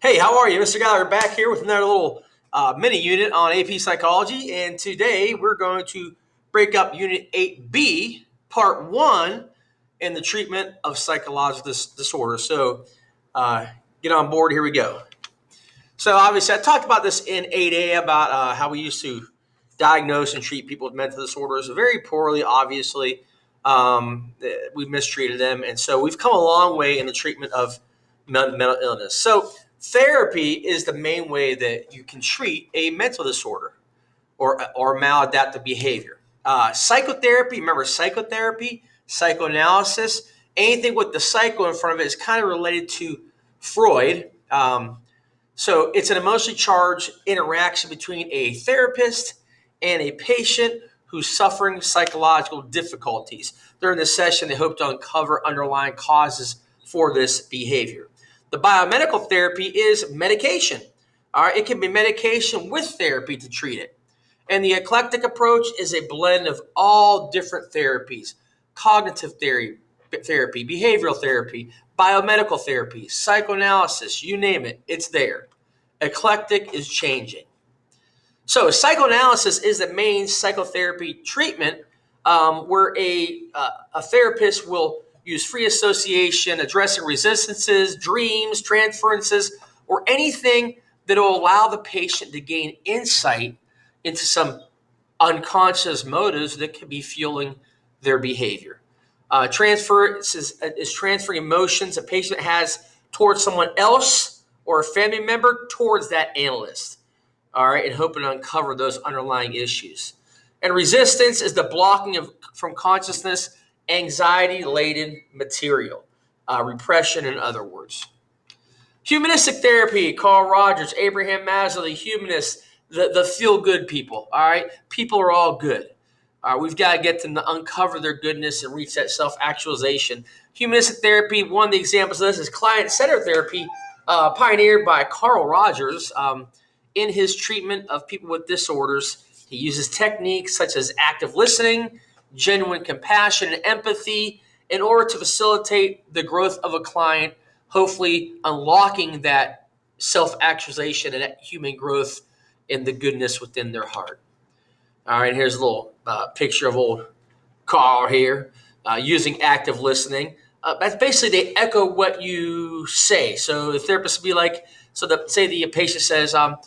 Hey, how are you? Mr. Gallagher back here with another little mini unit on AP Psychology. And today we're going to break up Unit 8B, Part 1, in the treatment of psychological disorders. So get on board. Here we go. So obviously I talked about this in 8A about how we used to diagnose and treat people with mental disorders very poorly, obviously. We've mistreated them. And so we've come a long way in the treatment of mental illness. So therapy is the main way that you can treat a mental disorder or maladaptive behavior. Psychotherapy, remember psychotherapy, psychoanalysis, anything with the psycho in front of it is kind of related to Freud. So it's an emotionally charged interaction between a therapist and a patient who's suffering psychological difficulties. During this session, they hope to uncover underlying causes for this behavior. The biomedical therapy is medication. All right, it can be medication with therapy to treat it. And the eclectic approach is a blend of all different therapies: cognitive therapy, behavioral therapy, biomedical therapy, psychoanalysis, you name it, it's there. Eclectic is changing. So psychoanalysis is the main psychotherapy treatment where a therapist will use free association, addressing resistances, dreams, transferences, or anything that will allow the patient to gain insight into some unconscious motives that could be fueling their behavior. Transfer is transferring emotions a patient has towards someone else or a family member towards that analyst. All right, and hoping to uncover those underlying issues. And resistance is the blocking from consciousness anxiety-laden material, repression in other words. Humanistic therapy, Carl Rogers, Abraham Maslow, the humanists, the feel-good people, all right? People are all good. We've got to get them to uncover their goodness and reach that self-actualization. Humanistic therapy, one of the examples of this is client-centered therapy, pioneered by Carl Rogers. In his treatment of people with disorders, he uses techniques such as active listening, genuine compassion, and empathy in order to facilitate the growth of a client, hopefully unlocking that self-actualization and that human growth and the goodness within their heart. All right, here's a little picture of old Carl here using active listening. That's basically they echo what you say. So the therapist will be like, say the patient says, I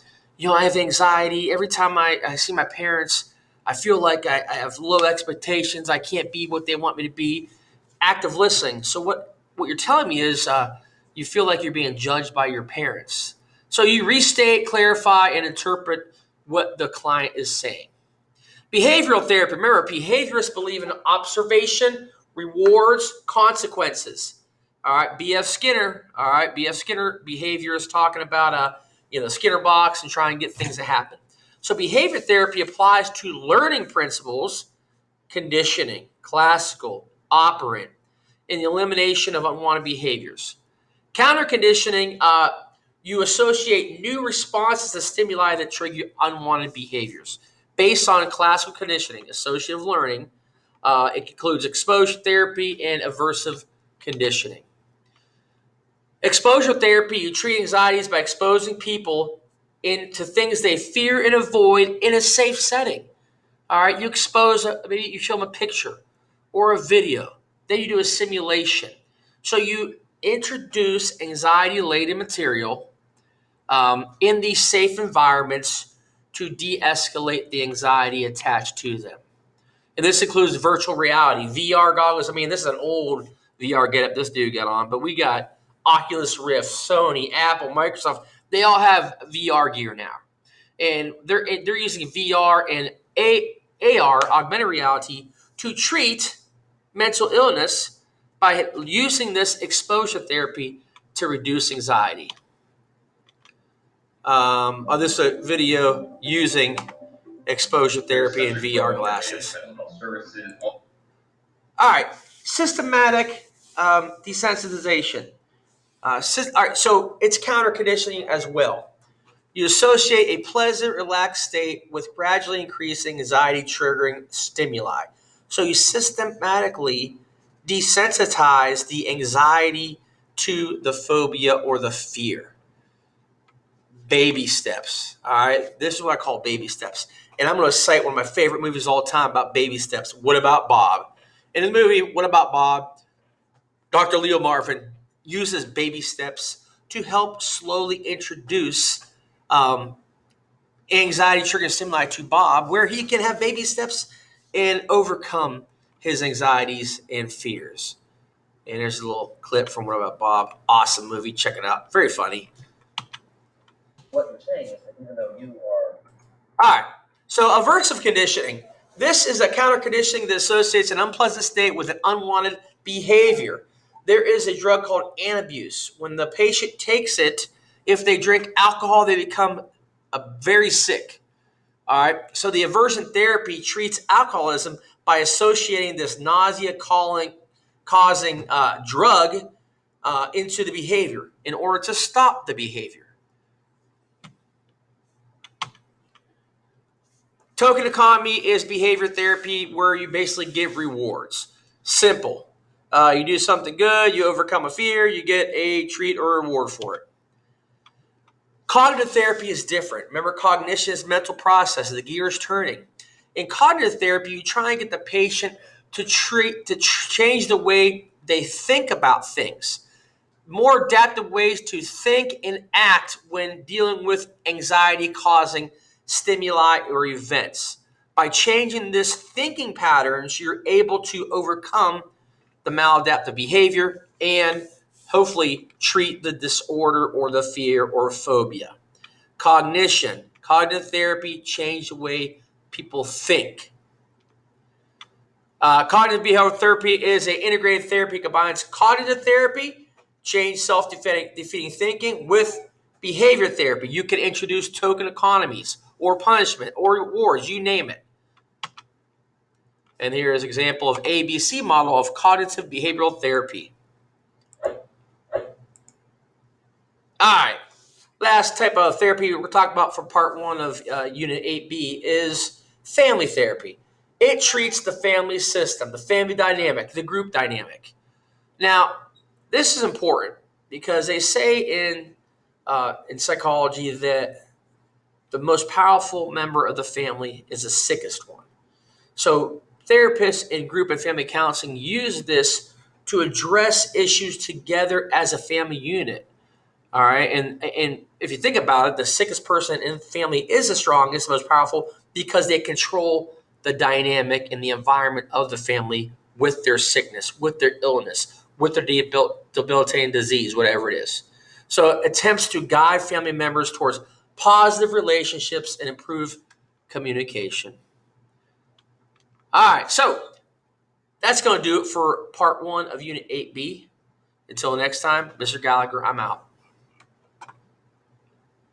have anxiety. Every time I see my parents, I feel like I have low expectations. I can't be what they want me to be. Active listening. So what you're telling me is you feel like you're being judged by your parents. So you restate, clarify, and interpret what the client is saying. Behavioral therapy. Remember, behaviorists believe in observation, rewards, consequences. All right, B.F. Skinner. All right, B.F. Skinner, behaviorist, talking about the Skinner box and trying to get things to happen. So behavior therapy applies to learning principles, conditioning, classical, operant, and the elimination of unwanted behaviors. Counter conditioning, you associate new responses to stimuli that trigger unwanted behaviors. Based on classical conditioning, associative learning, it includes exposure therapy and aversive conditioning. Exposure therapy, you treat anxieties by exposing people into things they fear and avoid in a safe setting. All right, you maybe you show them a picture or a video. Then you do a simulation. So you introduce anxiety-laden material in these safe environments to de-escalate the anxiety attached to them. And this includes virtual reality, VR goggles. I mean, this is an old VR getup this dude got on, but we got Oculus Rift, Sony, Apple, Microsoft. They all have VR gear now. And they're using VR and AR, augmented reality, to treat mental illness by using this exposure therapy to reduce anxiety. This is a video using exposure therapy and VR glasses. All right, systematic desensitization. All right, so it's counter conditioning as well. You associate a pleasant, relaxed state with gradually increasing anxiety triggering stimuli. So you systematically desensitize the anxiety to the phobia or the fear. baby steps. All right, this is what I call baby steps. And I'm going to cite one of my favorite movies of all time about baby steps. What About Bob? In the movie What About Bob, Dr. Leo Marvin uses baby steps to help slowly introduce anxiety triggering stimuli to Bob, where he can have baby steps and overcome his anxieties and fears. And there's a little clip from What About Bob. Awesome movie. Check it out. Very funny. What you're saying is that even though you are... All right. So aversive conditioning. This is a counter conditioning that associates an unpleasant state with an unwanted behavior. There is a drug called antabuse. When the patient takes it, if they drink alcohol, they become very sick. All right. So the aversion therapy treats alcoholism by associating this nausea-causing drug into the behavior in order to stop the behavior. Token economy is behavior therapy where you basically give rewards. Simple. You do something good, you overcome a fear, you get a treat or a reward for it. Cognitive therapy is different. Remember, cognition is mental process, the gears turning. In cognitive therapy, you try and get the patient to change the way they think about things. More adaptive ways to think and act when dealing with anxiety-causing stimuli or events. By changing this thinking patterns, you're able to overcome the maladaptive behavior and hopefully treat the disorder or the fear or phobia. Cognition. Cognitive therapy change the way people think. Cognitive behavioral therapy is an integrated therapy that combines cognitive therapy, change self-defeating thinking, with behavior therapy. You can introduce token economies or punishment or rewards, you name it. And here is an example of ABC model of cognitive behavioral therapy. All right, last type of therapy we're talking about for part 1 of Unit 8B is family therapy. It treats the family system, the family dynamic, the group dynamic. Now, this is important because they say in psychology that the most powerful member of the family is the sickest one. So therapists in group and family counseling use this to address issues together as a family unit. All right, and if you think about it, the sickest person in the family is the strongest, most powerful, because they control the dynamic and the environment of the family with their sickness, with their illness, with their debilitating disease, whatever it is. So attempts to guide family members towards positive relationships and improve communication. All right, so that's going to do it for part 1 of Unit 8B. Until next time, Mr. Gallagher, I'm out.